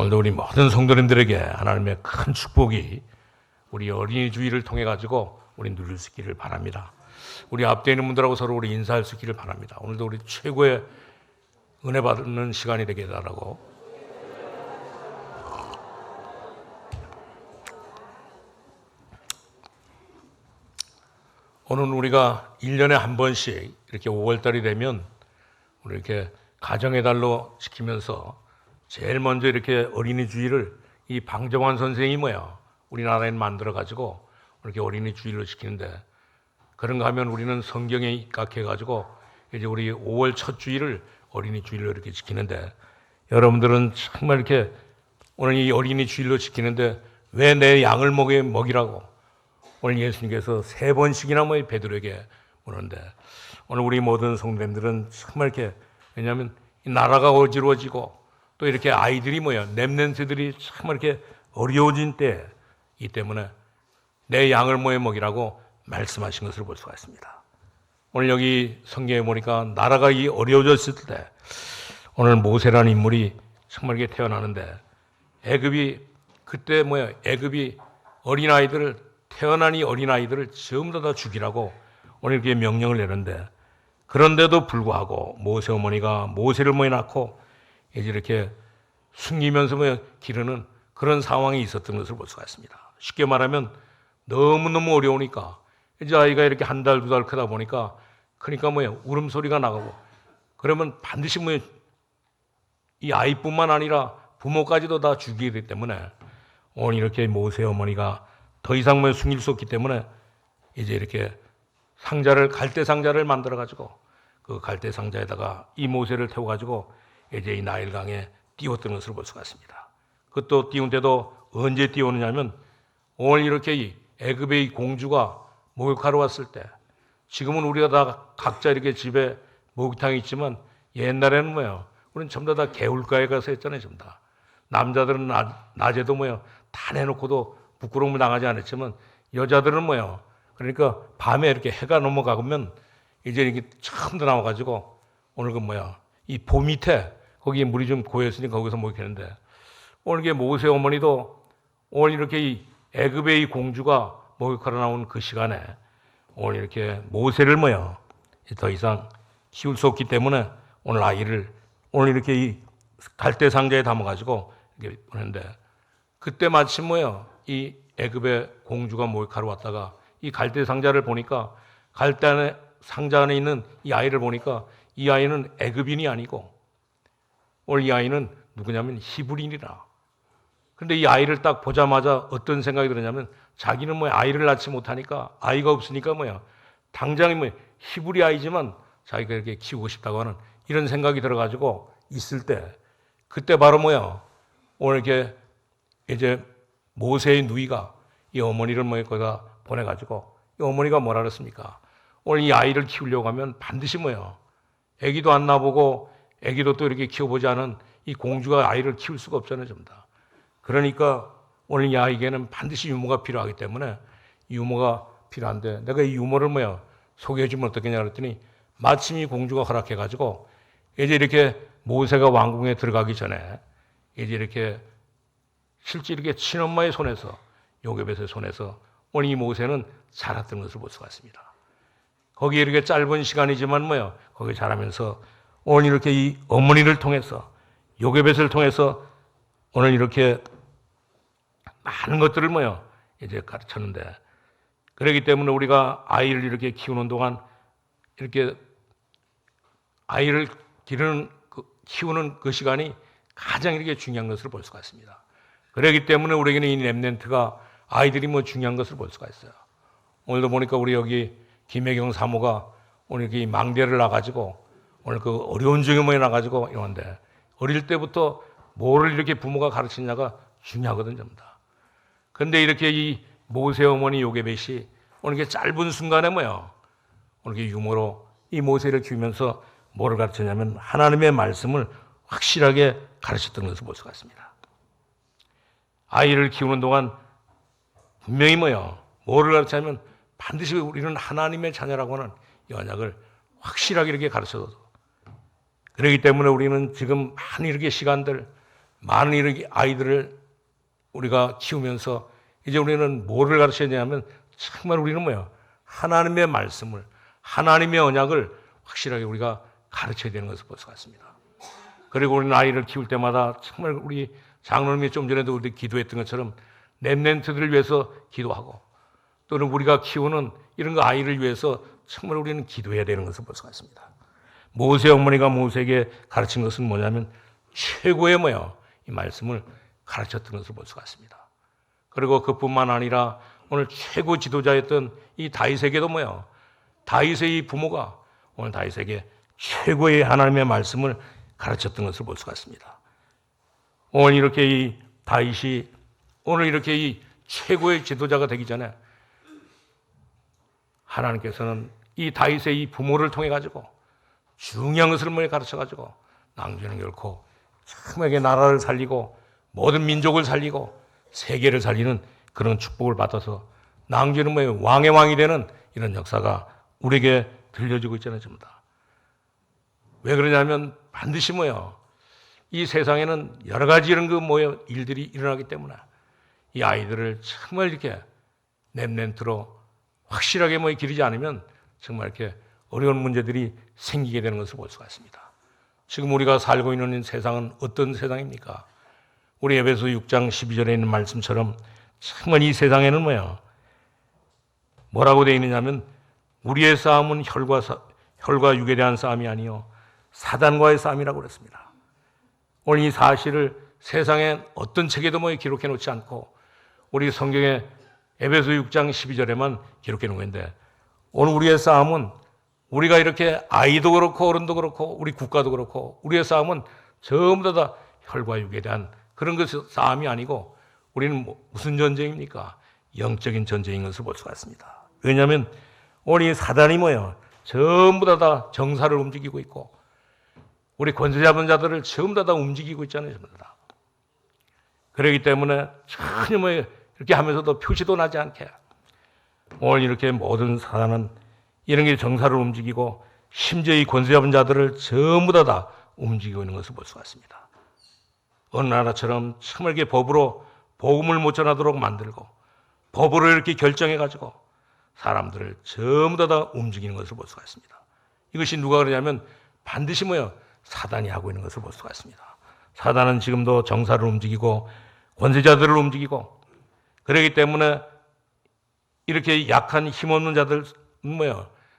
오늘도 우리 모든 성도님들에게 하나님의 큰 축복이 우리 어린이 주일을 통해 가지고 우리 누릴 수 있기를 바랍니다. 우리 앞에 있는 분들하고 서로 우리 인사할 수 있기를 바랍니다. 오늘도 우리 최고의 은혜 받는 시간이 되게 해달라고. 오늘은 우리가 1년에 한 번씩 이렇게 5월달이 되면 우리 이렇게 가정의 달로 지키면서 제일 먼저 이렇게 어린이 주일을 이 방정환 선생이 우리나라에 만들어 가지고 이렇게 어린이 주일로 지키는데, 그런가 하면 우리는 성경에 입각해 가지고 이제 우리 5월 첫 주일을 어린이 주일로 이렇게 지키는데, 여러분들은 정말 이렇게 오늘 이 어린이 주일로 지키는데 왜 내 양을 먹이라고 오늘 예수님께서 3번씩이나 베드로에게 물었는데, 오늘 우리 모든 성도님들은 정말 이렇게, 왜냐하면 이 나라가 어지러워지고 또 이렇게 아이들이 렘넌트들이 정말 이렇게 어려워진 때이기 때문에 내 양을 먹이라고 말씀하신 것을 볼 수가 있습니다. 오늘 여기 성경에 보니까 나라가 이 어려워졌을 때 오늘 모세라는 인물이 정말 이렇게 태어나는데, 애굽이 그때 애굽이 어린아이들을, 태어난 이 어린아이들을 전부 다 죽이라고 오늘 이렇게 명령을 내는데, 그런데도 불구하고 모세 어머니가 모세를 낳고 이제 이렇게 숨기면서 기르는 그런 상황이 있었던 것을 볼 수가 있습니다. 쉽게 말하면 너무너무 어려우니까 이제 아이가 이렇게 1달, 2달 크다 보니까 그러니까 울음소리가 나가고, 그러면 반드시 이 아이뿐만 아니라 부모까지도 다 죽이게 되기 때문에 오늘 이렇게 모세 어머니가 더 이상 숨길 수 없기 때문에 이제 이렇게 갈대 상자를 만들어 가지고 그 갈대 상자에다가 이 모세를 태워 가지고 이제 이 나일강에 띄웠던 것을 볼 수가 있습니다. 그것도 띄운 때도 언제 띄웠느냐면, 오늘 이렇게 이 애굽의 이 공주가 목욕하러 왔을 때, 지금은 우리가 다 각자 이렇게 집에 목욕탕이 있지만 옛날에는 우리는 전부 다 개울가에 가서 했잖아요. 전부 다. 남자들은 낮에도 다 내놓고도 부끄러움을 당하지 않았지만, 여자들은 그러니까 밤에 이렇게 해가 넘어가면 이제 이렇게 처음 나와가지고 오늘 이 보 밑에 거기에 물이 좀 고였으니 거기서 목욕했는데, 오늘 이게 모세 어머니도 오늘 이렇게 이 애굽의 이 공주가 목욕하러 나온 그 시간에 오늘 이렇게 모세를 더 이상 키울 수 없기 때문에 오늘 아이를 오늘 이렇게 이 갈대 상자에 담아가지고 이렇게 보냈는데, 그때 마침 이 애굽의 공주가 목욕하러 왔다가 이 갈대 상자를 보니까, 갈대 상자 안에 있는 이 아이를 보니까 이 아이는 애굽인이 아니고 오늘 이 아이는 누구냐면 히브리인이라. 그런데 이 아이를 딱 보자마자 어떤 생각이 들었냐면, 자기는 아이를 낳지 못하니까, 아이가 없으니까 당장에 히브리 아이지만 자기가 이렇게 키우고 싶다고 하는 이런 생각이 들어가지고 있을 때, 그때 바로 오늘 이렇게 이제 모세의 누이가 이 어머니를 거기다 보내가지고, 이 어머니가 뭐라 그랬습니까? 오늘 이 아이를 키우려고 하면 반드시 애기도 안 낳아보고 애기도 또 이렇게 키워보지 않은 이 공주가 아이를 키울 수가 없잖아요. 전부 다. 그러니까 오늘 이 아이에게는 반드시 유모가 필요하기 때문에 유모가 필요한데, 내가 이 유모를 소개해주면 어떻겠냐 그랬더니, 마침 이 공주가 허락해가지고 이제 이렇게 모세가 왕궁에 들어가기 전에 이제 이렇게 실제 이렇게 친엄마의 손에서, 요게벳의 손에서 오늘 이 모세는 자랐던 것을 볼 수가 있습니다. 거기에 이렇게 짧은 시간이지만 거기 자라면서 오늘 이렇게 이 어머니를 통해서, 요게벳을 통해서 오늘 이렇게 많은 것들을 이제 가르쳤는데, 그렇기 때문에 우리가 아이를 이렇게 키우는 동안 이렇게 아이를 키우는 그 시간이 가장 이렇게 중요한 것을 볼 수가 있습니다. 그렇기 때문에 우리에게는 이 렘넌트가 아이들이 중요한 것을 볼 수가 있어요. 오늘도 보니까 우리 여기 김혜경 사모가 오늘 이렇게 망대를 나가지고 오늘 그 어려운 중에 나가지고 이러는데, 어릴 때부터 뭐를 이렇게 부모가 가르치냐가 중요하거든요. 전부 다. 그런데 이렇게 이 모세 어머니 요게벳이 오늘 이렇게 짧은 순간에 오늘 이렇게 유머로 이 모세를 키우면서 뭐를 가르쳤냐면, 하나님의 말씀을 확실하게 가르쳤던 것을 볼 수가 있습니다. 아이를 키우는 동안 분명히 뭐를 가르치냐면, 반드시 우리는 하나님의 자녀라고 하는 이 언약을 확실하게 이렇게 가르쳐도, 그렇기 때문에 우리는 지금 많은 이렇게 시간들 많은 이런 아이들을 우리가 키우면서 이제 우리는 뭐를 가르쳐야 되냐면 정말 우리는 뭐예요? 하나님의 말씀을, 하나님의 언약을 확실하게 우리가 가르쳐야 되는 것을 볼 수 같습니다. 그리고 우리는 아이를 키울 때마다 정말 우리 장로님이 좀 전에도 우리 기도했던 것처럼 랩런트들을 위해서 기도하고 또는 우리가 키우는 이런 거 아이를 위해서 정말 우리는 기도해야 되는 것을 볼 수 같습니다. 모세 어머니가 모세에게 가르친 것은 뭐냐면 최고의 이 말씀을 가르쳤던 것을 볼 수 같습니다. 그리고 그뿐만 아니라 오늘 최고 지도자였던 이 다윗에게도 다윗의 이 부모가 오늘 다윗에게 최고의 하나님의 말씀을 가르쳤던 것을 볼 수 같습니다. 오늘 이렇게 이 다윗이 오늘 이렇게 이 최고의 지도자가 되기 전에 하나님께서는 이 다윗의 이 부모를 통해 가지고 중요한 것을 가르쳐 가지고 낭주는 결코 참에게 나라를 살리고 모든 민족을 살리고 세계를 살리는 그런 축복을 받아서 낭주는 왕의 왕이 되는 이런 역사가 우리에게 들려지고 있잖아요, 전부 다. 왜 그러냐면 반드시 이 세상에는 여러 가지 이런 일들이 일어나기 때문에 이 아이들을 정말 이렇게 랩런트로 확실하게 기르지 않으면 정말 이렇게 어려운 문제들이 생기게 되는 것을 볼 수가 있습니다. 지금 우리가 살고 있는 세상은 어떤 세상입니까? 우리 에베소 6장 12절에 있는 말씀처럼 정말 이 세상에는 뭐라고 되어 있느냐면 우리의 싸움은 혈과 육에 대한 싸움이 아니요 사단과의 싸움이라고 그랬습니다. 오늘 이 사실을 세상에 어떤 책에도 기록해 놓지 않고 우리 성경에 에베소 6장 12절에만 기록해 놓은 건데 오늘 우리의 싸움은 우리가 이렇게 아이도 그렇고 어른도 그렇고 우리 국가도 그렇고 우리의 싸움은 전부 다 혈과 육에 대한 그런 것이 싸움이 아니고 우리는 무슨 전쟁입니까? 영적인 전쟁인 것을 볼 수가 있습니다. 왜냐하면 오늘 이 사단이 전부 다 정사를 움직이고 있고 우리 권세 잡은 자들을 전부 다 움직이고 있잖아요. 전부 다. 그렇기 때문에 전혀 이렇게 하면서도 표시도 나지 않게 오늘 이렇게 모든 사단은 이런 게 정사를 움직이고 심지어 이 권세 잡은 자들을 전부 다 움직이고 있는 것을 볼 수가 있습니다. 어느 나라처럼 정말 이렇게 법으로 복음을 못 전하도록 만들고 법으로 이렇게 결정해가지고 사람들을 전부 다 움직이는 것을 볼 수가 있습니다. 이것이 누가 그러냐면 반드시 사단이 하고 있는 것을 볼 수가 있습니다. 사단은 지금도 정사를 움직이고 권세자들을 움직이고 그렇기 때문에 이렇게 약한 힘없는 자들은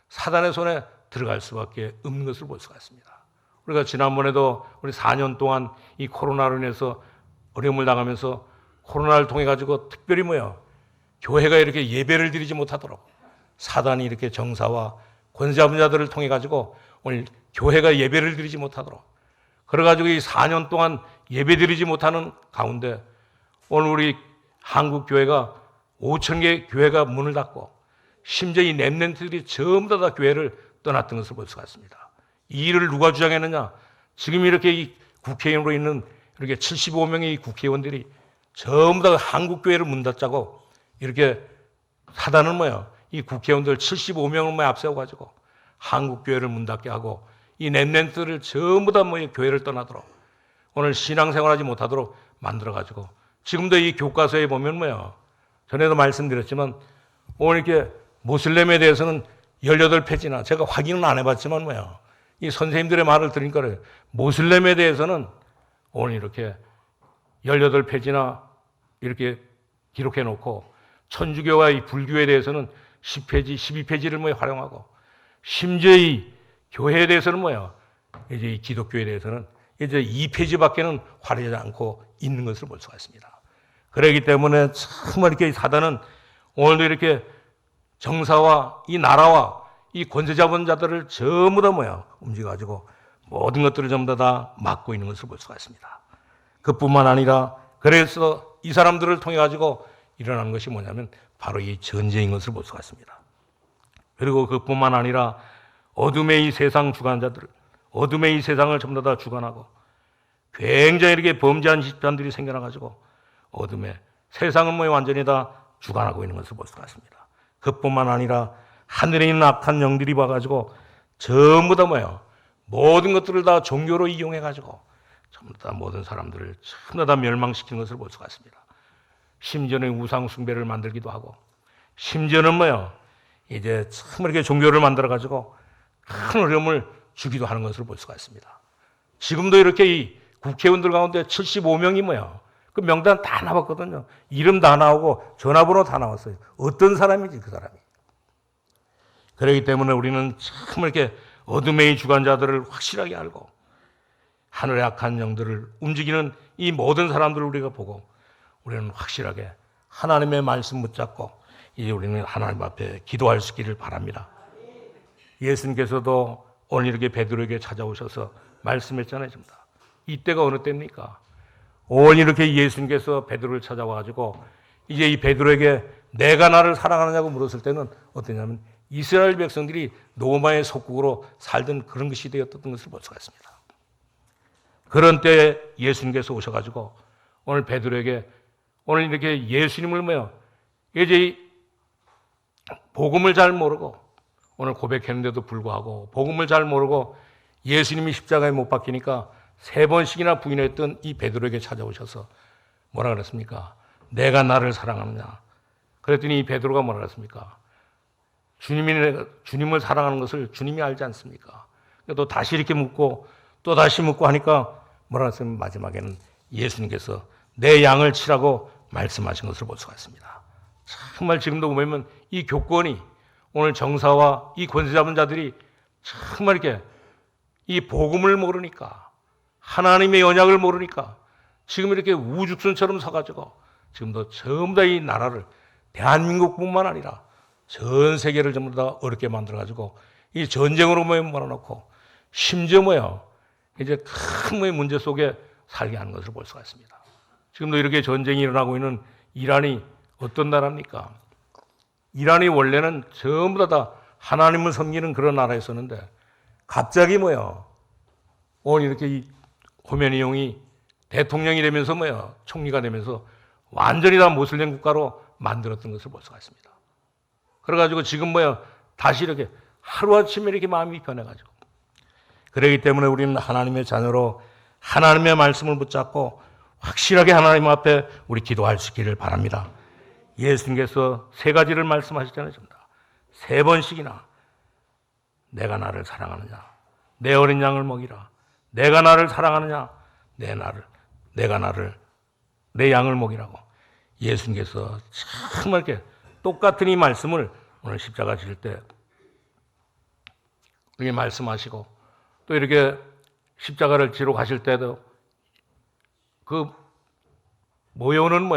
사단의 손에 들어갈 수밖에 없는 것을 볼 수가 있습니다. 우리가 지난번에도 우리 4년 동안 이 코로나로 인해서 어려움을 당하면서 코로나를 통해 가지고 특별히 교회가 이렇게 예배를 드리지 못하도록 사단이 이렇게 정사와 권세 잡은 자들을 통해 가지고 오늘 교회가 예배를 드리지 못하도록 그래 가지고 이 4년 동안 예배 드리지 못하는 가운데 오늘 우리 한국 교회가 5,000개 교회가 문을 닫고 심지어 이 랩런트들이 전부 다 교회를 떠났던 것을 볼 수가 있습니다. 이 일을 누가 주장했느냐? 지금 이렇게 이 국회의원으로 있는 이렇게 75명의 이 국회의원들이 전부 다 한국 교회를 문 닫자고 이렇게 사단은 이 국회의원들 75명을 앞세워 가지고 한국 교회를 문 닫게 하고 이 랩런트들을 전부 다 교회를 떠나도록 오늘 신앙생활하지 못하도록 만들어 가지고 지금도 이 교과서에 보면 전에도 말씀드렸지만 오늘 이렇게 모슬렘에 대해서는 18페이지나 제가 확인은 안 해봤지만 이 선생님들의 말을 들으니까 모슬렘에 대해서는 오늘 이렇게 18페이지나 이렇게 기록해 놓고 천주교와 이 불교에 대해서는 10페이지, 12페이지를 활용하고 심지어 이 교회에 대해서는 이제 이 기독교에 대해서는 이제 2페이지밖에는 활용하지 않고 있는 것을 볼 수가 있습니다. 그렇기 때문에 정말 이렇게 사단은 오늘도 이렇게 정사와 이 나라와 이 권세 잡은 자들을 전부 다 움직여가지고 모든 것들을 전부 다 막고 있는 것을 볼 수가 있습니다. 그뿐만 아니라 그래서 이 사람들을 통해 가지고 일어나는 것이 뭐냐면 바로 이 전쟁인 것을 볼 수가 있습니다. 그리고 그뿐만 아니라 어둠의 이 세상 주관자들, 어둠의 이 세상을 전부 다 주관하고 굉장히 이렇게 범죄한 집단들이 생겨나가지고 어둠의 세상을 완전히 다 주관하고 있는 것을 볼 수가 있습니다. 그뿐만 아니라 하늘에 있는 악한 영들이 와가지고 전부 다 모든 것들을 다 종교로 이용해가지고 전부 다 모든 사람들을 전부 다 멸망시키는 것을 볼 수가 있습니다. 심지어는 우상 숭배를 만들기도 하고, 심지어는 이제 참 이렇게 종교를 만들어 가지고 큰 어려움을 주기도 하는 것을 볼 수가 있습니다. 지금도 이렇게 이 국회의원들 가운데 75명이 그 명단 다 나왔거든요. 이름 다 나오고 전화번호 다 나왔어요. 어떤 사람이지 그 사람이. 그렇기 때문에 우리는 참 이렇게 어둠의 주관자들을 확실하게 알고 하늘의 악한 영들을 움직이는 이 모든 사람들을 우리가 보고 우리는 확실하게 하나님의 말씀 붙잡고 이제 우리는 하나님 앞에 기도할 수 있기를 바랍니다. 예수님께서도 오늘 이렇게 베드로에게 찾아오셔서 말씀했잖아요. 이때가 어느 때입니까? 오늘 이렇게 예수님께서 베드로를 찾아와가지고 이제 이 베드로에게 내가 나를 사랑하느냐고 물었을 때는 어떠냐면 이스라엘 백성들이 로마의 속국으로 살던 그런 그 시대였던 것을 볼 수가 있습니다. 그런 때에 예수님께서 오셔가지고 오늘 베드로에게 오늘 이렇게 예수님을 이제 복음을 잘 모르고 오늘 고백했는데도 불구하고 복음을 잘 모르고 예수님이 십자가에 못 박히니까 3번씩이나 부인했던 이 베드로에게 찾아오셔서 뭐라 그랬습니까? 내가 나를 사랑하느냐? 그랬더니 이 베드로가 뭐라 그랬습니까? 주님을 사랑하는 것을 주님이 알지 않습니까? 또 다시 이렇게 묻고 또 다시 묻고 하니까 뭐라 그랬으면 마지막에는 예수님께서 내 양을 치라고 말씀하신 것을 볼 수가 있습니다. 정말 지금도 보면 이 교권이 오늘 정사와 이 권세 잡은 자들이 정말 이렇게 이 복음을 모르니까 하나님의 언약을 모르니까 지금 이렇게 우죽순처럼 서가지고 지금도 전부 다 이 나라를 대한민국뿐만 아니라 전 세계를 전부 다 어렵게 만들어가지고 이 전쟁으로 몰아넣고 심지어 이제 큰 문제 속에 살게 하는 것을 볼 수가 있습니다. 지금도 이렇게 전쟁이 일어나고 있는 이란이 어떤 나라입니까? 이란이 원래는 전부 다 하나님을 섬기는 그런 나라였었는데 갑자기 오늘 이렇게 이 호메니용이 대통령이 되면서 총리가 되면서 완전히 다 모슬렘 국가로 만들었던 것을 볼 수가 있습니다. 그래가지고 지금 다시 이렇게 하루아침에 이렇게 마음이 변해가지고 그렇기 때문에 우리는 하나님의 자녀로 하나님의 말씀을 붙잡고 확실하게 하나님 앞에 우리 기도할 수 있기를 바랍니다. 예수님께서 3가지를 말씀하셨잖아요. 3번씩이나 내가 나를 사랑하느냐? 내 어린 양을 먹이라. 내가 나를 사랑하느냐? 내 양을 먹이라고. 예수님께서 정말 이렇게 똑같은 이 말씀을 오늘 십자가 지실 때 이렇게 말씀하시고 또 이렇게 십자가를 지러 가실 때도 그 모여오는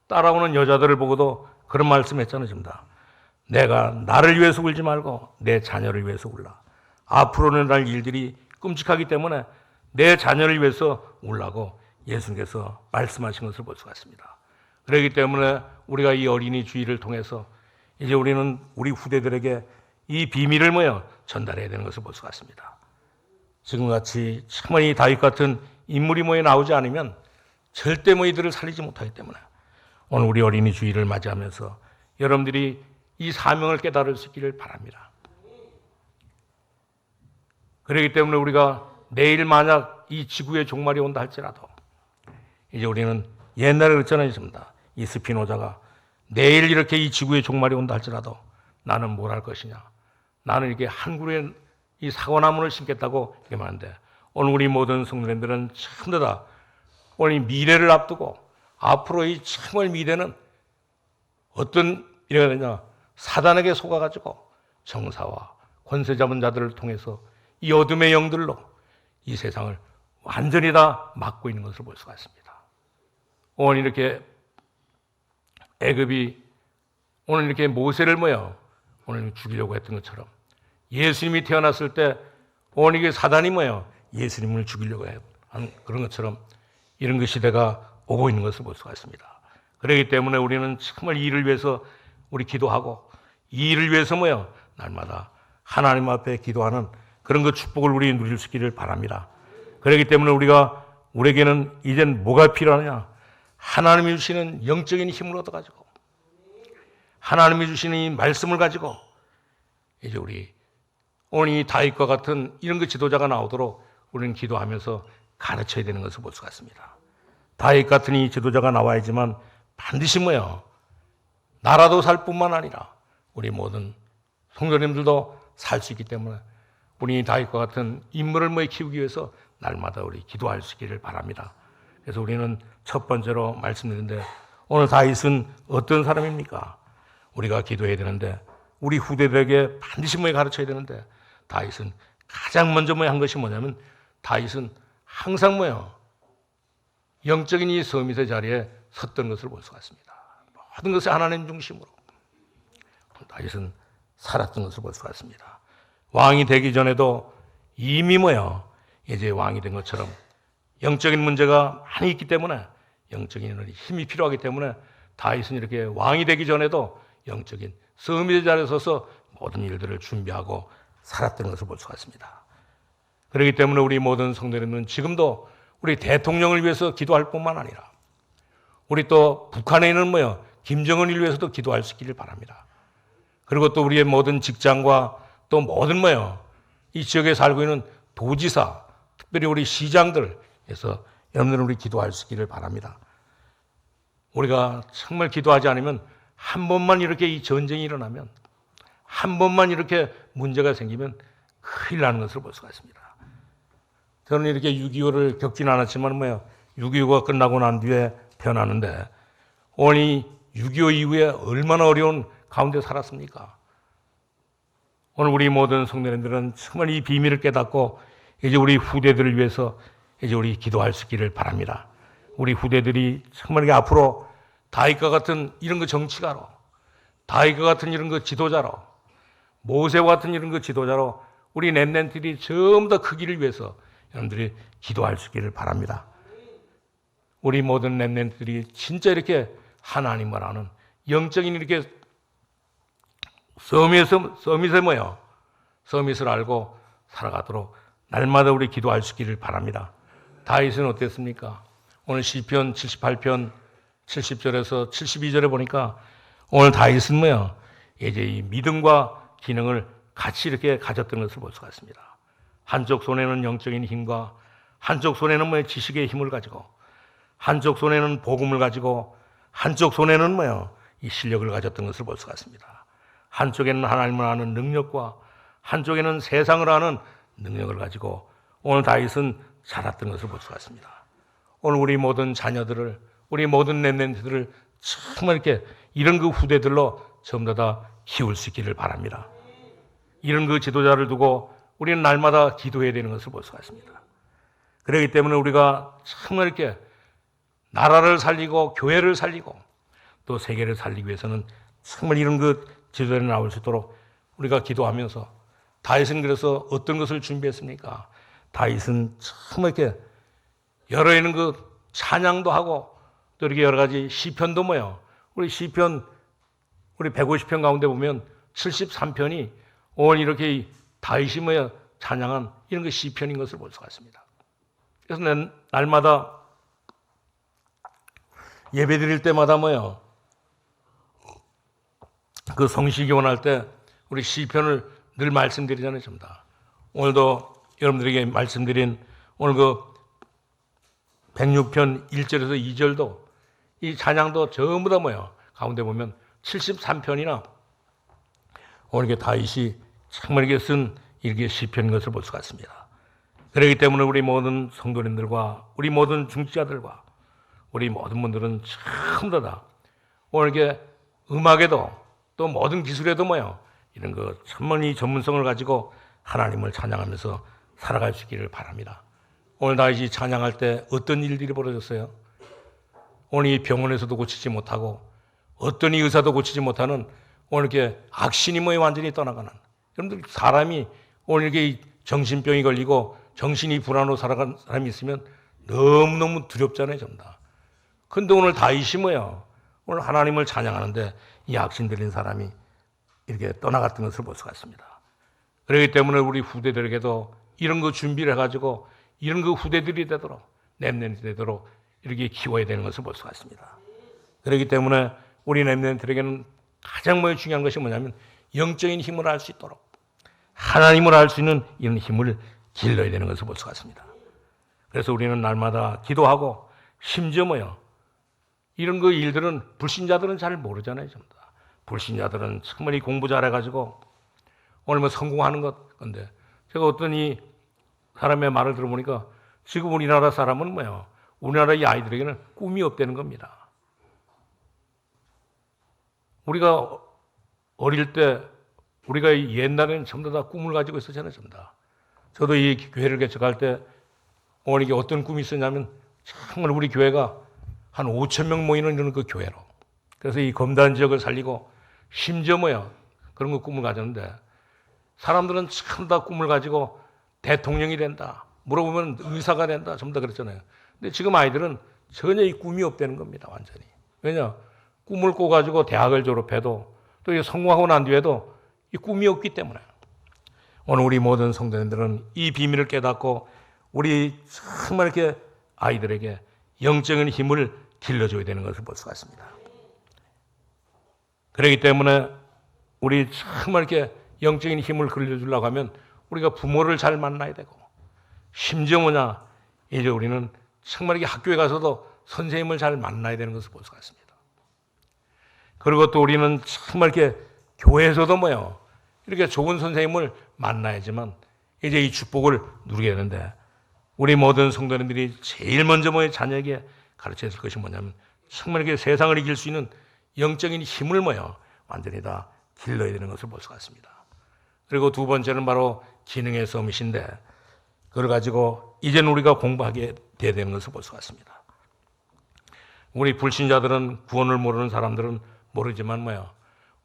따라오는 여자들을 보고도 그런 말씀했잖아요. 내가 나를 위해서 울지 말고 내 자녀를 위해서 울라. 앞으로는 날 일들이 끔찍하기 때문에 내 자녀를 위해서 울라고 예수님께서 말씀하신 것을 볼 수가 있습니다. 그렇기 때문에 우리가 이 어린이 주일을 통해서 이제 우리는 우리 후대들에게 이 비밀을 전달해야 되는 것을 볼 수가 있습니다. 지금같이 참 이 다윗 같은 인물이 나오지 않으면 절대 이들을 살리지 못하기 때문에 오늘 우리 어린이 주일을 맞이하면서 여러분들이 이 사명을 깨달을 수 있기를 바랍니다. 그렇기 때문에 우리가 내일 만약 이 지구의 종말이 온다 할지라도 이제 우리는 옛날에 그랬잖아요. 이 스피노자가 내일 이렇게 이 지구의 종말이 온다 할지라도 나는 뭘 할 것이냐. 나는 이렇게 한 그루의 이 사과나무를 심겠다고 이렇게 말하는데 오늘 우리 모든 성도님들은 전부 다 오늘 이 미래를 앞두고 앞으로 이 참을 미래는 어떤 이래야 되냐 사단에게 속아가지고 정사와 권세 잡은 자들을 통해서 이 어둠의 영들로 이 세상을 완전히 다 막고 있는 것을 볼 수가 있습니다. 오늘 이렇게 애굽이 오늘 이렇게 모세를 오늘 죽이려고 했던 것처럼 예수님이 태어났을 때 오늘 이게 사단이 예수님을 죽이려고 하는 그런 것처럼 이런 그 시대가 오고 있는 것을 볼 수가 있습니다. 그렇기 때문에 우리는 정말 이 일을 위해서 우리 기도하고 이 일을 위해서 날마다 하나님 앞에 기도하는 그런 그 축복을 우리 누릴 수 있기를 바랍니다. 그렇기 때문에 우리에게는 이젠 뭐가 필요하냐? 하나님이 주시는 영적인 힘을 얻어가지고 하나님이 주시는 이 말씀을 가지고 이제 우리 오늘 이 다윗과 같은 이런 그 지도자가 나오도록 우리는 기도하면서 가르쳐야 되는 것을 볼 수가 있습니다. 다윗 같은 이 지도자가 나와야지만 반드시 나라도 살 뿐만 아니라 우리 모든 성도님들도 살 수 있기 때문에 우리 다윗과 같은 인물을 키우기 위해서 날마다 우리 기도할 수 있기를 바랍니다. 그래서 우리는 첫 번째로 말씀드렸는데 오늘 다윗은 어떤 사람입니까? 우리가 기도해야 되는데 우리 후대들에게 반드시 가르쳐야 되는데 다윗은 가장 먼저 한 것이 뭐냐면 다윗은 항상 영적인 이 서밋의 자리에 섰던 것을 볼 수가 있습니다. 모든 것을 하나님 중심으로 다윗은 살았던 것을 볼 수가 있습니다. 왕이 되기 전에도 이미 이제 왕이 된 것처럼 영적인 문제가 많이 있기 때문에 영적인 힘이 필요하기 때문에 다윗은 이렇게 왕이 되기 전에도 영적인 서밋의 자리에 서서 모든 일들을 준비하고 살았던 것을 볼 수가 있습니다. 그렇기 때문에 우리 모든 성도님은 지금도 우리 대통령을 위해서 기도할 뿐만 아니라 우리 또 북한에 있는 김정은을 위해서도 기도할 수 있기를 바랍니다. 그리고 또 우리의 모든 직장과 또 모든 이 지역에 살고 있는 도지사, 특별히 우리 시장들에서 여러분들은 우리 기도할 수 있기를 바랍니다. 우리가 정말 기도하지 않으면 한 번만 이렇게 이 전쟁이 일어나면 한 번만 이렇게 문제가 생기면 큰일 나는 것을 볼 수가 있습니다. 저는 이렇게 6.25를 겪진 않았지만 6.25가 끝나고 난 뒤에 변하는데 오늘 이 6.25 이후에 얼마나 어려운 가운데 살았습니까? 오늘 우리 모든 성도님들은 정말 이 비밀을 깨닫고 이제 우리 후대들을 위해서 이제 우리 기도할 수 있기를 바랍니다. 우리 후대들이 정말 앞으로 다윗과 같은 이런 거 정치가로, 다윗과 같은 이런 거 지도자로, 모세와 같은 이런 거 지도자로 우리 렘넌트들이 전부 다 크기를 위해서 여러분들이 기도할 수 있기를 바랍니다. 우리 모든 렘넌트들이 진짜 이렇게 하나님을 아는 영적인 이렇게 서밋을 알고 살아가도록 날마다 우리 기도할 수 있기를 바랍니다. 다윗은 어땠습니까? 오늘 시편 78편 70절에서 72절에 보니까 오늘 다윗은 이제 이 믿음과 기능을 같이 이렇게 가졌던 것을 볼 수가 있습니다. 한쪽 손에는 영적인 힘과 한쪽 손에는 지식의 힘을 가지고 한쪽 손에는 복음을 가지고 한쪽 손에는 이 실력을 가졌던 것을 볼 수가 있습니다. 한쪽에는 하나님을 아는 능력과 한쪽에는 세상을 아는 능력을 가지고 오늘 다윗은 자랐던 것을 볼 수가 있습니다. 오늘 우리 모든 자녀들을 우리 모든 렘넌트들을 정말 이렇게 이런 그 후대들로 전부 다 키울 수 있기를 바랍니다. 이런 그 지도자를 두고 우리는 날마다 기도해야 되는 것을 볼 수가 있습니다. 그렇기 때문에 우리가 정말 이렇게 나라를 살리고 교회를 살리고 또 세계를 살리기 위해서는 정말 이런 그 지도자들이 나올 수 있도록 우리가 기도하면서 다윗은 그래서 어떤 것을 준비했습니까? 다윗은 정말 이렇게 여러 있는 그 찬양도 하고 또 이렇게 여러 가지 시편도 우리 시편 우리 150편 가운데 보면 73편이 오늘 이렇게 다윗이 찬양한 이런 그 시편인 것을 볼 수가 있습니다. 그래서 날마다 예배 드릴 때마다 그 성시기원 할 때 우리 시편을 늘 말씀드리잖아요, 전부 다. 오늘도 여러분들에게 말씀드린 오늘 그 106편 1절에서 2절도 이 찬양도 전부 다 가운데 보면 73편이나 오늘 이게 다윗이 정말 이게 쓴 이렇게 시편인 것을 볼 수가 있습니다. 그렇기 때문에 우리 모든 성도님들과 우리 모든 중직자들과 우리 모든 분들은 전부 다 오늘 이게 음악에도 또 모든 기술에도 이런 거 정말 이 전문성을 가지고 하나님을 찬양하면서 살아갈 수 있기를 바랍니다. 오늘 다윗이 찬양할 때 어떤 일들이 벌어졌어요? 오늘 이 병원에서도 고치지 못하고 어떤 이 의사도 고치지 못하는 오늘 이렇게 악신이 완전히 떠나가는 여러분들 사람이 오늘 이렇게 정신병이 걸리고 정신이 불안으로 살아가는 사람이 있으면 너무너무 두렵잖아요, 전부 다. 근데 오늘 다윗이 오늘 하나님을 찬양하는데 이 악신 들린 사람이 이렇게 떠나갔던 것을 볼 수가 있습니다. 그렇기 때문에 우리 후대들에게도 이런 거 준비를 해가지고 이런 그 후대들이 되도록 렘넌트들이 되도록 이렇게 키워야 되는 것을 볼 수가 있습니다. 그렇기 때문에 우리 렘넌트들에게는 가장 중요한 것이 뭐냐면 영적인 힘을 알 수 있도록 하나님을 알 수 있는 이런 힘을 길러야 되는 것을 볼 수가 있습니다. 그래서 우리는 날마다 기도하고 심지어 이런 그 일들은 불신자들은 잘 모르잖아요. 전부 다. 불신자들은 정말 이 공부 잘해가지고 오늘 성공하는 것 건데 제가 어떤 이 사람의 말을 들어보니까 지금 우리나라 사람은 우리나라 이 아이들에게는 꿈이 없다는 겁니다. 우리가 어릴 때 우리가 옛날에는 전부 다 꿈을 가지고 있었잖아요. 전부 다. 저도 이 교회를 개척할 때 이게 어떤 꿈이 있었냐면 정말 우리 교회가 한 5천 명 모이는 이런 그 교회로. 그래서 이 검단 지역을 살리고 심지어 그런 거 꿈을 가졌는데 사람들은 참 다 꿈을 가지고 대통령이 된다. 물어보면 의사가 된다. 전부 다 그랬잖아요. 근데 지금 아이들은 전혀 이 꿈이 없다는 겁니다. 완전히. 왜냐? 꿈을 꿔가지고 대학을 졸업해도 또 성공하고 난 뒤에도 이 꿈이 없기 때문에 오늘 우리 모든 성도님들은 이 비밀을 깨닫고 우리 정말 이렇게 아이들에게 영적인 힘을 길러줘야 되는 것을 볼 수가 있습니다. 그렇기 때문에 우리 정말 이렇게 영적인 힘을 길러주려고 하면 우리가 부모를 잘 만나야 되고 심지어 이제 우리는 정말 이게 학교에 가서도 선생님을 잘 만나야 되는 것을 볼 수가 있습니다. 그리고 또 우리는 정말 이렇게 교회에서도 이렇게 좋은 선생님을 만나야지만 이제 이 축복을 누리게 되는데 우리 모든 성도님들이 제일 먼저 자녀에게 가르쳐야 될 것이 뭐냐면 정말 이렇게 세상을 이길 수 있는 영적인 힘을 완전히 다 길러야 되는 것을 볼 수가 있습니다. 그리고 두 번째는 바로 기능의 서밋인데 그걸 가지고 이제는 우리가 공부하게 돼야 되는 것을 볼 수가 있습니다. 우리 불신자들은 구원을 모르는 사람들은 모르지만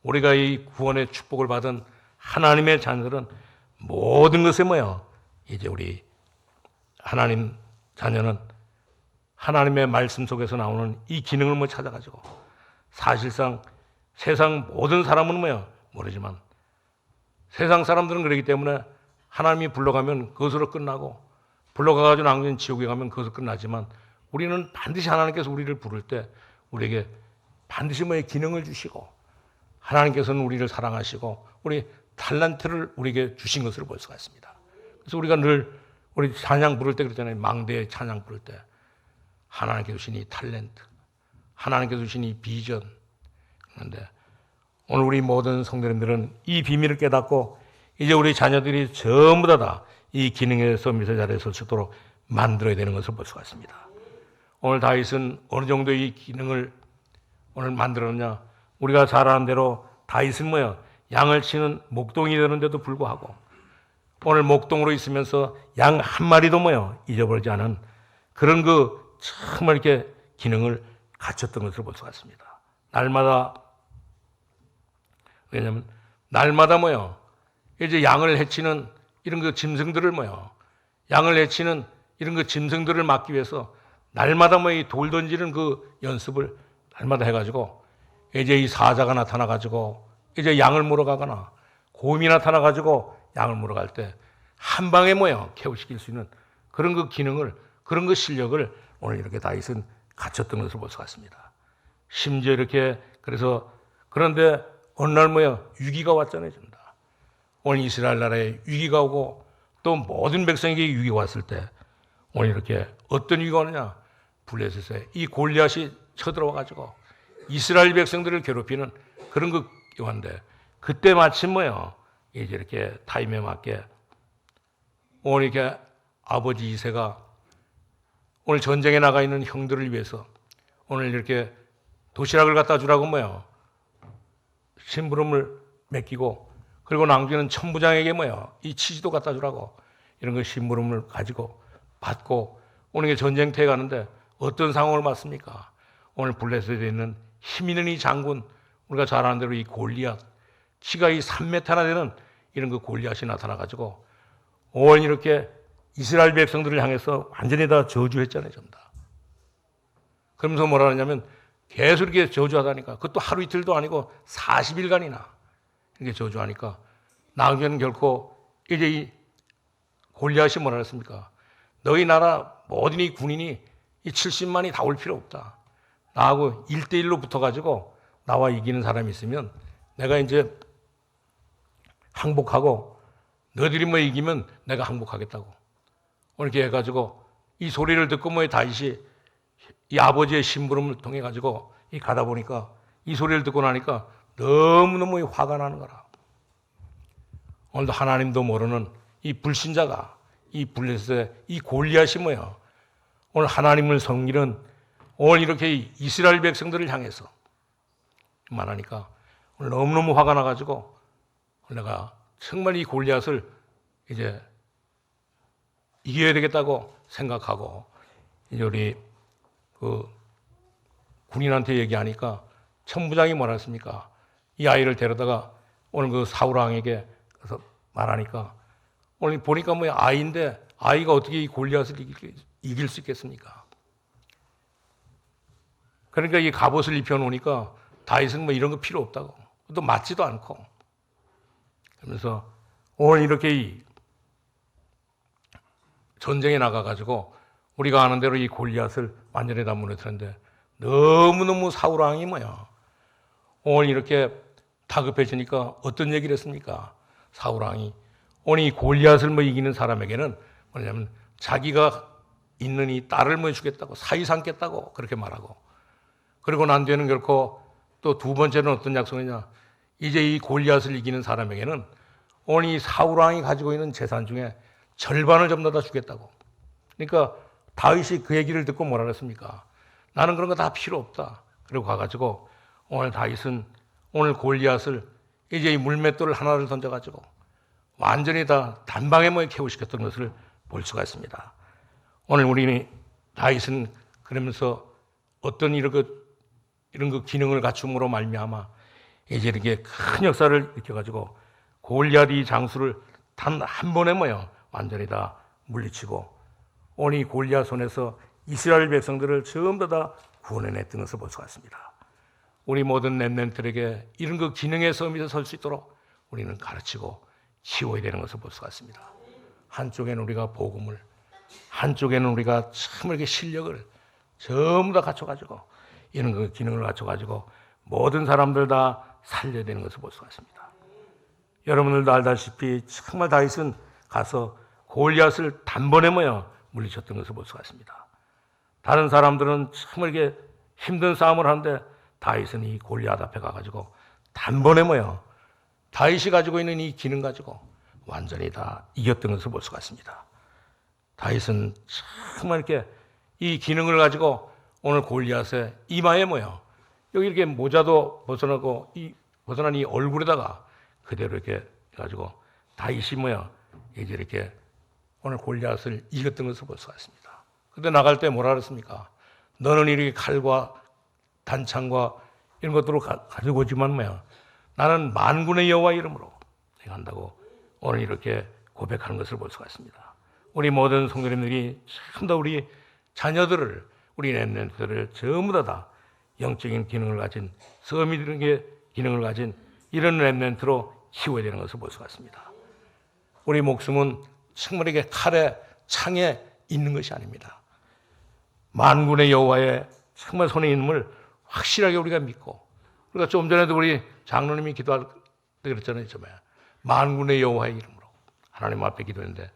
우리가 이 구원의 축복을 받은 하나님의 자녀들은 모든 것에 이제 우리 하나님 자녀는 하나님의 말씀 속에서 나오는 이 기능을 찾아가지고 사실상 세상 모든 사람은 모르지만 세상 사람들은 그러기 때문에 하나님이 불러가면 그것으로 끝나고 불러가가지고 나중에 지옥에 가면 그것으로 끝나지만 우리는 반드시 하나님께서 우리를 부를 때 우리에게 반드시 기능을 주시고 하나님께서는 우리를 사랑하시고 우리 탤런트를 우리에게 주신 것을 볼 수가 있습니다. 그래서 우리가 늘 우리 찬양 부를 때 그랬잖아요. 망대의 찬양 부를 때 하나님께서 주신 이 탤런트, 하나님께서 주신 이 비전. 그런데 오늘 우리 모든 성도님들은 이 비밀을 깨닫고 이제 우리 자녀들이 전부 다 이 기능의 서밋의 자리에 설 수 있도록 만들어야 되는 것을 볼 수가 있습니다. 오늘 다윗은 어느 정도 이 기능을 오늘 만들었냐? 우리가 잘 아는 대로 다윗은 양을 치는 목동이 되는데도 불구하고 오늘 목동으로 있으면서 양 한 마리도 잊어버리지 않은 그런 그 정말 이렇게 기능을 갖췄던 것을 볼 수가 있습니다. 날마다 왜냐하면 날마다 이제 양을 해치는 이런 그 짐승들을 양을 해치는 이런 그 짐승들을 막기 위해서 날마다 이 돌 던지는 그 연습을 날마다 해가지고 이제 이 사자가 나타나가지고 이제 양을 물어가거나 곰이 나타나가지고 양을 물어갈 때 한 방에 개우시킬 수 있는 그런 그 기능을 그런 그 실력을 오늘 이렇게 다윗은 갖췄던 것을 볼 수가 있습니다. 심지어 이렇게 그래서 그런데 어느 날 위기가 왔잖아요. 전부 다. 오늘 이스라엘 나라에 위기가 오고 또 모든 백성에게 위기가 왔을 때 오늘 이렇게 어떤 위기가 오느냐 블레셋에 이 골리앗이 쳐들어와가지고 이스라엘 백성들을 괴롭히는 그런 그 요한데 그때 마침 이제 이렇게 타임에 맞게 오늘 이렇게 아버지 이새가 오늘 전쟁에 나가 있는 형들을 위해서 오늘 이렇게 도시락을 갖다 주라고 심부름을 맡기고 그리고 나중에는 천부장에게 이 치즈도 갖다 주라고 이런 거 심부름을 가지고 받고 오늘 전쟁터에 가는데 어떤 상황을 맞습니까? 오늘 블레셋에 있는 힘 있는 이 장군 우리가 잘 아는 대로 이 골리앗 키가 이 3m나 되는 이런 그 골리앗이 나타나가지고 오늘 이렇게 이스라엘 백성들을 향해서 완전히 다 저주했잖아요. 전부 다. 그러면서 뭐라 하냐면 계속 이렇게 저주하다니까 그것도 하루 이틀도 아니고 40일간이나 이렇게 저주하니까 나중에는 결코 이제 이 골리앗이 뭐라 했습니까? 너희 나라 모든 이 군인이 이 70만이 다 올 필요 없다. 나하고 1대1로 붙어가지고 나와 이기는 사람이 있으면 내가 이제 항복하고 너희들이 이기면 내가 항복하겠다고. 오늘 이렇게 해가지고 이 소리를 듣고 다윗이 이 아버지의 심부름을 통해 가지고 이 가다 보니까 이 소리를 듣고 나니까 너무너무 화가 나는 거라. 오늘도 하나님도 모르는 이 불신자가 이 블레셋의 이 골리앗이 오늘 하나님을 섬기는 오늘 이렇게 이스라엘 백성들을 향해서 말하니까 오늘 너무너무 화가 나가지고 내가 정말 이 골리앗을 이제 이겨야 되겠다고 생각하고 이제 우리 그 군인한테 얘기하니까 천부장이 뭐라 했습니까? 이 아이를 데려다가 오늘 그 사울 왕에게 그래서 말하니까 오늘 보니까 아이인데 아이가 어떻게 이 골리앗을 이길 수 있겠습니까? 그러니까 이 갑옷을 입혀놓으니까 다윗은 이런 거 필요 없다고 또 맞지도 않고 그러면서 오늘 이렇게 이 전쟁에 나가가지고 우리가 아는 대로 이 골리앗을 완전히 다 무너뜨렸는데 너무너무 사울 왕이 오늘 이렇게 다급해지니까 어떤 얘기를 했습니까? 사울 왕이 오늘 이 골리앗을 이기는 사람에게는 뭐냐면 자기가 있는 이 딸을 주겠다고 사위 삼겠다고 그렇게 말하고 그리고 난 뒤에는 결코 또 두 번째는 어떤 약속이냐 이제 이 골리앗을 이기는 사람에게는 오늘 이 사울 왕이 가지고 있는 재산 중에 절반을 전부 다 주겠다고. 그러니까 다윗이 그 얘기를 듣고 뭐라 그랬습니까? 나는 그런 거 다 필요 없다. 그리고 가가지고 오늘 다윗은 오늘 골리앗을 이제 이 물맷돌을 하나를 던져가지고 완전히 다 단방에 개우시켰던 것을 볼 수가 있습니다. 오늘 우리는 다윗은 그러면서 어떤 이런 그 기능을 갖춤으로 말미암아 이제 이렇게 큰 역사를 일으켜가지고 골리앗이 장수를 단 한 번에 완전히 다 물리치고 오늘 이 골리앗 손에서 이스라엘 백성들을 전부 다 구원해냈던 것을 볼 수가 있습니다. 우리 모든 렘넌트들에게 이런 그 기능의 섬에서 설 수 있도록 우리는 가르치고 키워야 되는 것을 볼 수가 있습니다. 한쪽에는 우리가 복음을, 한쪽에는 우리가 참 이렇게 실력을 전부 다 갖춰가지고 이런 그 기능을 갖춰가지고 모든 사람들 다 살려야 되는 것을 볼 수가 있습니다. 여러분들도 알다시피 정말 다윗은 가서 골리앗을 단번에 물리쳤던 것을 볼 수가 있습니다. 다른 사람들은 정말 이렇게 힘든 싸움을 하는데 다윗은 이 골리앗 앞에 가가지고 단번에 다윗이 가지고 있는 이 기능 가지고 완전히 다 이겼던 것을 볼 수가 있습니다. 다윗은 정말 이렇게 이 기능을 가지고 오늘 골리앗의 이마에 여기 이렇게 모자도 벗어나고 이 벗어난 이 얼굴에다가 그대로 이렇게 해가지고 다윗이 이제 이렇게 오늘 골리앗을 이겼던 것을 볼 수가 있습니다. 그때 나갈 때 뭐라 그랬습니까? 너는 이렇게 칼과 단창과 이런 것들을 가지고 오지만 나는 만군의 여호와 이름으로 내가 한다고 오늘 이렇게 고백하는 것을 볼 수가 있습니다. 우리 모든 성도님들이 참 더 우리 자녀들을 우리 렘넌트들을 전부 다 영적인 기능을 가진 서밋의 기능을 가진 이런 렘넌트로 키워야 되는 것을 볼 수가 있습니다. 우리 목숨은 정말에게 칼에 창에 있는 것이 아닙니다. 만군의 여호와의 정말 손에 있음을 확실하게 우리가 믿고 우리가 좀 전에도 우리 장로님이 기도할 때 그랬잖아요. 만군의 여호와의 이름으로 하나님 앞에 기도했는데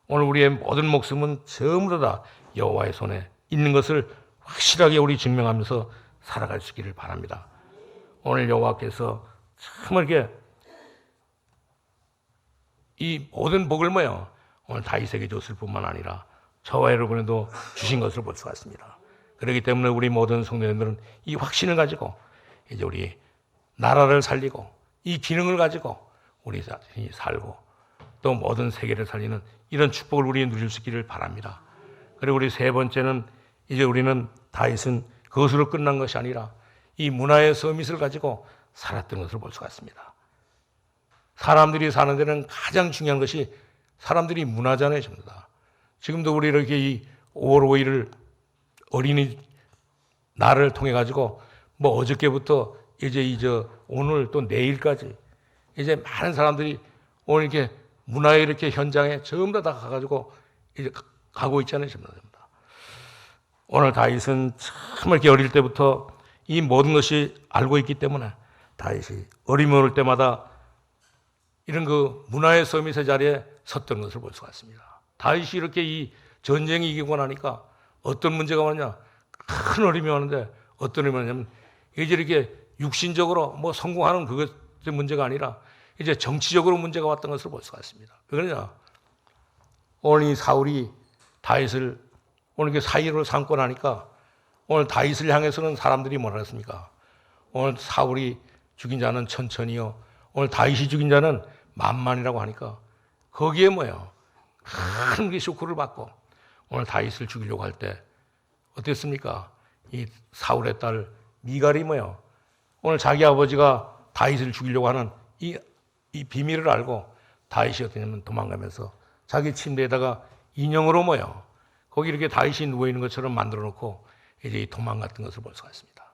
오늘 우리의 모든 목숨은 전부 다 여호와의 손에 있는 것을 확실하게 우리 증명하면서 살아갈 수 있기를 바랍니다. 오늘 여호와께서 정말 이렇게 이 모든 복을 오늘 다윗에게 줬을 뿐만 아니라 저와 여러분에도 주신 것을 볼 수가 있습니다. 그렇기 때문에 우리 모든 성도님들은 이 확신을 가지고 이제 우리 나라를 살리고 이 기능을 가지고 우리 자신이 살고 또 모든 세계를 살리는 이런 축복을 우리 누릴 수 있기를 바랍니다. 그리고 우리 세 번째는 이제 우리는 다윗은 그것으로 끝난 것이 아니라 이 문화의 서밋을 가지고 살았던 것을 볼 수가 있습니다. 사람들이 사는 데는 가장 중요한 것이 사람들이 문화잖아요. 전부 다. 지금도 우리 이렇게 이 5월 5일을 어린이 날을 통해 가지고 어저께부터 이제 오늘 또 내일까지 이제 많은 사람들이 오늘 이렇게 문화의 이렇게 현장에 전부 다 가가지고 이제 가고 있잖아요. 전부 다. 오늘 다윗은 참 이렇게 어릴 때부터 이 모든 것이 알고 있기 때문에 다윗이 어림없을 때마다 이런 그 문화의 서밋의 자리에 섰던 것을 볼 수가 있습니다. 다윗이 이렇게 이 전쟁이 이기고 나니까 어떤 문제가 왔냐? 큰 어려움이 오는데 어떤 어려움이 왔냐면 이제 이렇게 육신적으로 뭐 성공하는 그것의 문제가 아니라 이제 정치적으로 문제가 왔던 것을 볼 수가 있습니다. 왜 그러냐? 오늘 이 사울이 다윗을 오늘 이렇게 사이로 삼고 나니까 오늘 다윗을 향해서는 사람들이 뭐라 했습니까? 오늘 사울이 죽인 자는 천천히요. 오늘 다윗이 죽인 자는 만만이라고 하니까 거기에 뭐예요? 큰 게 쇼크를 받고 오늘 다윗을 죽이려고 할 때 어땠습니까? 이 사울의 딸 미갈이 뭐예요? 오늘 자기 아버지가 다윗을 죽이려고 하는 이 비밀을 알고 다윗이 어떻게 하면 도망가면서 자기 침대에다가 인형으로 뭐예요? 거기 이렇게 다윗이 누워있는 것처럼 만들어 놓고 이제 도망갔던 것을 볼 수가 있습니다.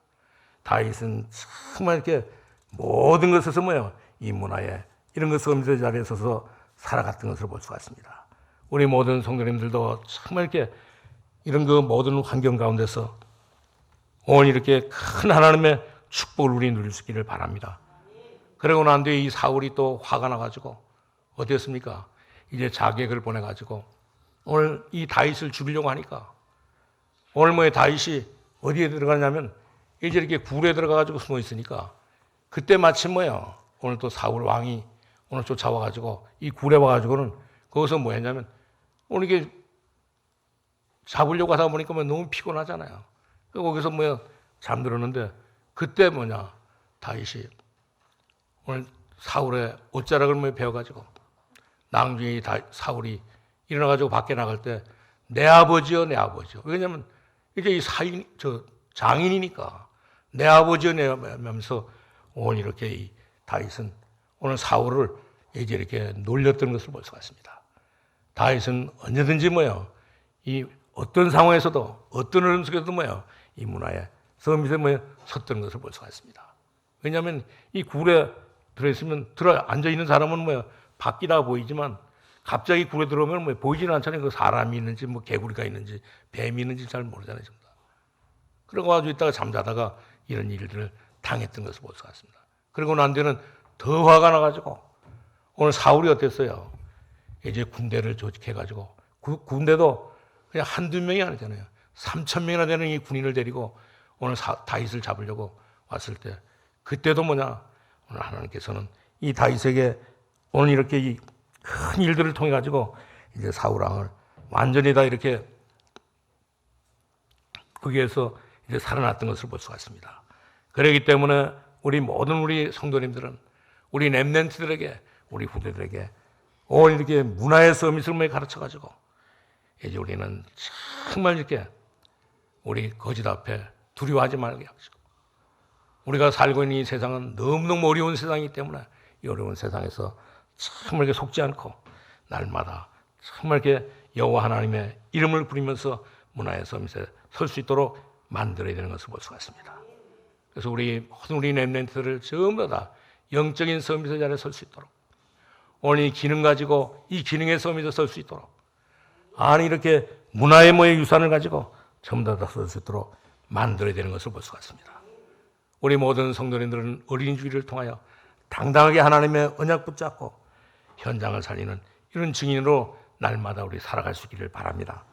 다윗은 정말 이렇게 모든 것에서 뭐예요? 이 문화에 이런 것 섬기는 자리에 서서 살아갔던 것을 볼 수가 있습니다. 우리 모든 성도님들도 정말 이렇게 이런 그 모든 환경 가운데서 오늘 이렇게 큰 하나님의 축복을 우리 누릴 수 있기를 바랍니다. 그러고 난 뒤에 이 사울이 또 화가 나가지고 어땠습니까? 이제 자객을 보내가지고 오늘 이 다윗을 죽이려고 하니까 오늘 뭐에 다윗이 어디에 들어가냐면 이제 이렇게 굴에 들어가가지고 숨어 있으니까 그때 마침 뭐예요? 오늘 또 사울 왕이 오늘 쫓아와가지고 이 굴에 와가지고는 거기서 뭐 했냐면 오늘 이게 잡으려고 하다 보니까 뭐 너무 피곤하잖아요. 거기서 뭐 잠들었는데 그때 뭐냐? 다윗이 오늘 사울의 옷자락을 뭐 베어가지고 나중에 사울이 일어나가지고 밖에 나갈 때 내 아버지요, 내 아버지요. 왜냐면 이제 이 장인이니까 내 아버지요, 내 하면서 오늘 이렇게 이 다윗은 오늘 사울을 이제 이렇게 놀렸던 것을 볼 수가 있습니다. 다윗은 언제든지 뭐요, 이 어떤 상황에서도 어떤 흐름 속에서도 뭐요, 이 문화에 서밋에 뭐요 섰던 것을 볼 수가 있습니다. 왜냐하면 이 굴에 들어있으면 앉아 있는 사람은 뭐요 밖이라 보이지만 갑자기 굴에 들어오면 뭐 보이지는 않잖아요. 그 사람이 있는지 뭐 개구리가 있는지 뱀이 있는지 잘 모르잖아요. 전부 다. 그러고 가지고 있다가 잠자다가 이런 일들을 당했던 것을 볼 수가 있습니다. 그리고 난 뒤에는 더 화가 나가지고 오늘 사울이 어땠어요? 이제 군대를 조직해가지고 그 군대도 그냥 한두 명이 아니잖아요. 3,000명이나 되는 이 군인을 데리고 오늘 다윗을 잡으려고 왔을 때 그때도 뭐냐? 오늘 하나님께서는 이 다윗에게 오늘 이렇게 이 큰 일들을 통해 가지고 이제 사울 왕을 완전히 다 이렇게 거기에서 이제 살아났던 것을 볼 수가 있습니다. 그렇기 때문에 우리 성도님들은 우리 렘넌트들에게 우리 후대들에게 오늘 이렇게 문화의 서밋을 가르쳐 가지고 이제 우리는 정말 이렇게 우리 거짓 앞에 두려워하지 말게 하시고 우리가 살고 있는 이 세상은 너무너무 어려운 세상이기 때문에 이 어려운 세상에서 정말 이렇게 속지 않고 날마다 정말 이렇게 여호와 하나님의 이름을 부리면서 문화의 서밋에 설 수 있도록 만들어야 되는 것을 볼 수가 있습니다. 그래서 우리 렘넌트들을 전부 다 영적인 서밋의 자리에 설 수 있도록 오늘 이 기능 가지고 이 기능의 서밋에 설 수 있도록 아니 이렇게 문화의 뭐의 유산을 가지고 전부 다 설 수 있도록 만들어야 되는 것을 볼 수가 있습니다. 우리 모든 성도님들은 어린이 주일을 통하여 당당하게 하나님의 언약 붙잡고 현장을 살리는 이런 증인으로 날마다 우리 살아갈 수 있기를 바랍니다.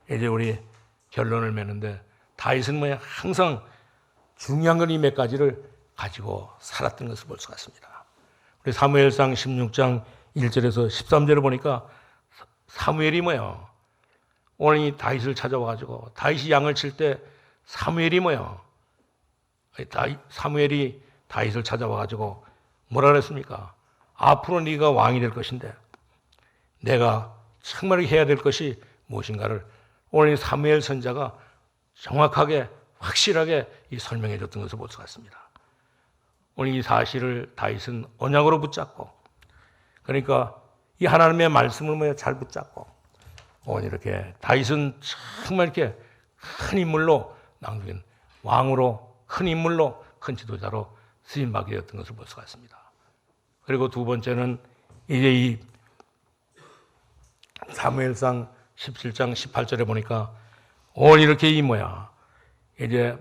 이제 우리 결론을 맺는데 다윗은 뭐야 항상 중요한 건 이 몇 가지를 가지고 살았던 것을 볼 수가 있습니다. 우리 사무엘상 16장 1절에서 13절을 보니까 사무엘이 뭐야 오늘 이 다윗을 찾아와가지고 다윗이 양을 칠 때 사무엘이 뭐야 사무엘이 다윗을 찾아와가지고 뭐라 그랬습니까? 앞으로 네가 왕이 될 것인데 내가 정말 해야 될 것이 무엇인가를 오늘 사무엘 선자가 정확하게 확실하게 이 설명해 줬던 것을 볼 수가 있습니다. 오늘 이 사실을 다윗은 언약으로 붙잡고 그러니까 이 하나님의 말씀을 잘 붙잡고 오늘 이렇게 다윗은 정말 이렇게 큰 인물로 나중에 왕으로 큰 인물로 큰 지도자로 쓰임받게 되었던 것을 볼 수가 있습니다. 그리고 두 번째는 이제 이 사무엘상 17장 18절에 보니까 오늘 이렇게 이제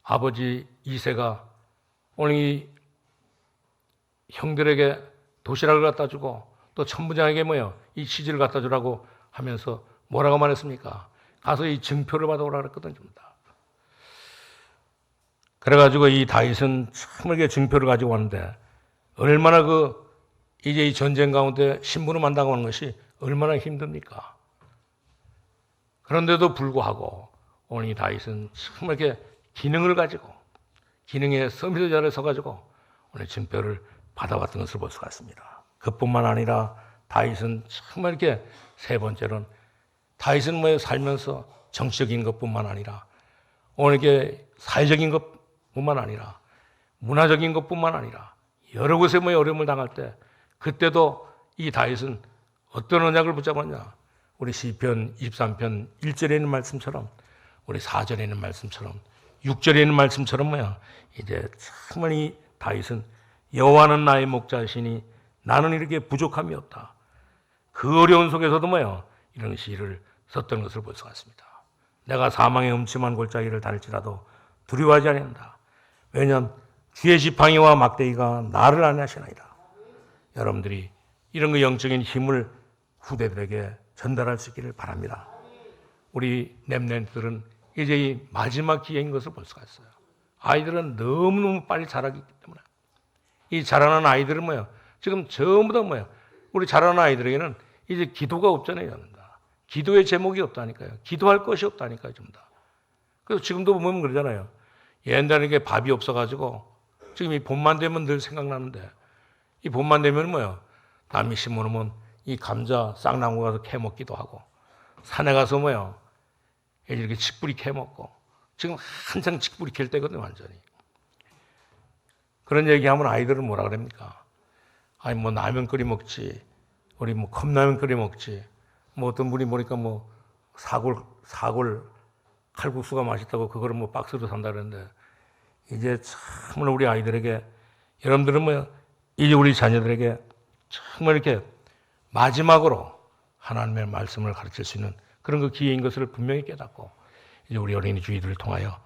아버지 이새가 오늘 이 형들에게 도시락을 갖다 주고 또 천부장에게 이 치즈를 갖다 주라고 하면서 뭐라고 말했습니까? 가서 이 증표를 받아오라 그랬거든요. 그래가지고 이 다윗은 참을게 증표를 가지고 왔는데 얼마나 이제 이 전쟁 가운데 심부름만 당하는 것이 얼마나 힘듭니까? 그런데도 불구하고 오늘 이 다윗은 정말 이렇게 기능을 가지고 기능의 서밋의 자리에 서가지고 오늘 증표를 받아왔던 것을 볼 수가 있습니다. 그뿐만 아니라 다윗은 정말 이렇게 세 번째로는 다윗은 뭐 살면서 정치적인 것뿐만 아니라 오늘 이렇게 사회적인 것뿐만 아니라 문화적인 것뿐만 아니라 여러 곳에 뭐 어려움을 당할 때 그때도 이 다윗은 어떤 언약을 붙잡았냐? 우리 시편 23편 1절에 있는 말씀처럼 우리 4절에 있는 말씀처럼 6절에 있는 말씀처럼 이제 정말 이 다윗은 여호와는 나의 목자시니 나는 이렇게 부족함이 없다. 그 어려운 속에서도 이런 시를 썼던 것을 볼 수가 있습니다. 내가 사망의 음침한 골짜기를 다닐지라도 두려워하지 않는다. 왜냐하면 주의 지팡이와 막대기가 나를 안하시나이다. 여러분들이 이런 영적인 힘을 후대들에게 전달할 수 있기를 바랍니다. 우리 렘넌트들은 이제 이 마지막 기회인 것을 볼 수가 있어요. 아이들은 너무너무 빨리 자라기 때문에 이 자라는 아이들은 지금 전부 다 우리 자라는 아이들에게는 이제 기도가 없잖아요. 기도의 제목이 없다니까요. 기도할 것이 없다니까요. 좀 다. 그래서 지금도 보면 그러잖아요. 옛날에 이게 밥이 없어가지고 지금 이 봄만 되면 늘 생각나는데 이 봄만 되면 담이 심어놓으면 이 감자 쌍나무 가서 캐 먹기도 하고 산에 가서 이렇게 칡뿌리 캐 먹고 지금 한창 칡뿌리 캘 때거든요. 완전히. 그런 얘기하면 아이들은 뭐라 그럽니까? 아니 라면 끓여 먹지, 우리 컵라면 끓여 먹지, 어떤 분이 보니까 사골 칼국수가 맛있다고 그거를 박스로 산다 그러는데 이제 정말 우리 아이들에게 여러분들은 이제 우리 자녀들에게 정말 이렇게 마지막으로 하나님의 말씀을 가르칠 수 있는 그런 기회인 것을 분명히 깨닫고 이제 우리 어린이 주의들을 통하여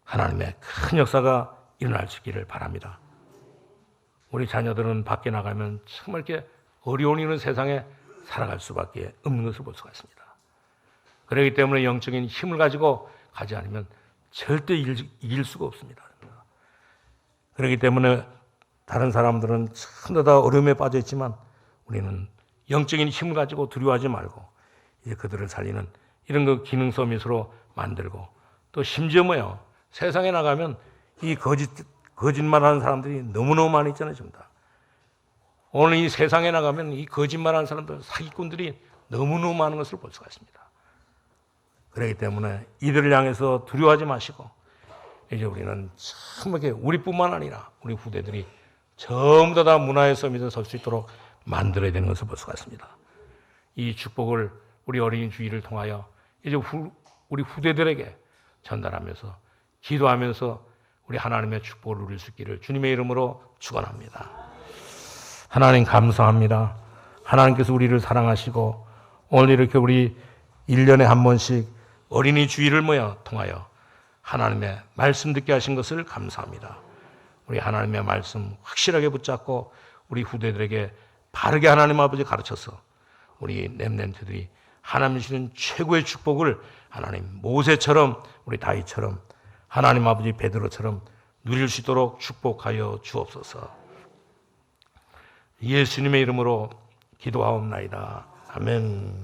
하나님의 큰 역사가 일어날 수 있기를 바랍니다. 우리 자녀들은 밖에 나가면 정말 이렇게 어려운 이런 세상에 살아갈 수밖에 없는 것을 볼 수가 있습니다. 그렇기 때문에 영적인 힘을 가지고 가지 않으면 절대 이길 수가 없습니다. 그렇기 때문에 다른 사람들은 전부 다 어려움에 빠져 있지만 우리는 영적인 힘을 가지고 두려워하지 말고 이제 그들을 살리는 이런 기능 서밋으로 만들고 또 심지어 세상에 나가면 이 거짓말하는 사람들이 너무너무 많이 있잖아요. 지금 다. 오늘 이 세상에 나가면 이 거짓말하는 사람들, 사기꾼들이 너무너무 많은 것을 볼 수가 있습니다. 그렇기 때문에 이들을 향해서 두려워하지 마시고 이제 우리는 참하게 우리뿐만 아니라 우리 후대들이 전부 다 문화의 서밋에 설 수 있도록 만들어야 되는 것을 볼 수가 있습니다. 이 축복을 우리 어린이 주의를 통하여 이제 우리 후대들에게 전달하면서 기도하면서 우리 하나님의 축복을 누릴 수 있기를 주님의 이름으로 축원합니다. 하나님 감사합니다. 하나님께서 우리를 사랑하시고 오늘 이렇게 우리 1년에 한 번씩 어린이 주의를 통하여 하나님의 말씀 듣게 하신 것을 감사합니다. 우리 하나님의 말씀 확실하게 붙잡고 우리 후대들에게 바르게 하나님 아버지 가르쳐서 우리 렘넌트들이 하나님 주시는 최고의 축복을 하나님 모세처럼 우리 다윗처럼 하나님 아버지 베드로처럼 누릴 수 있도록 축복하여 주옵소서. 예수님의 이름으로 기도하옵나이다. 아멘.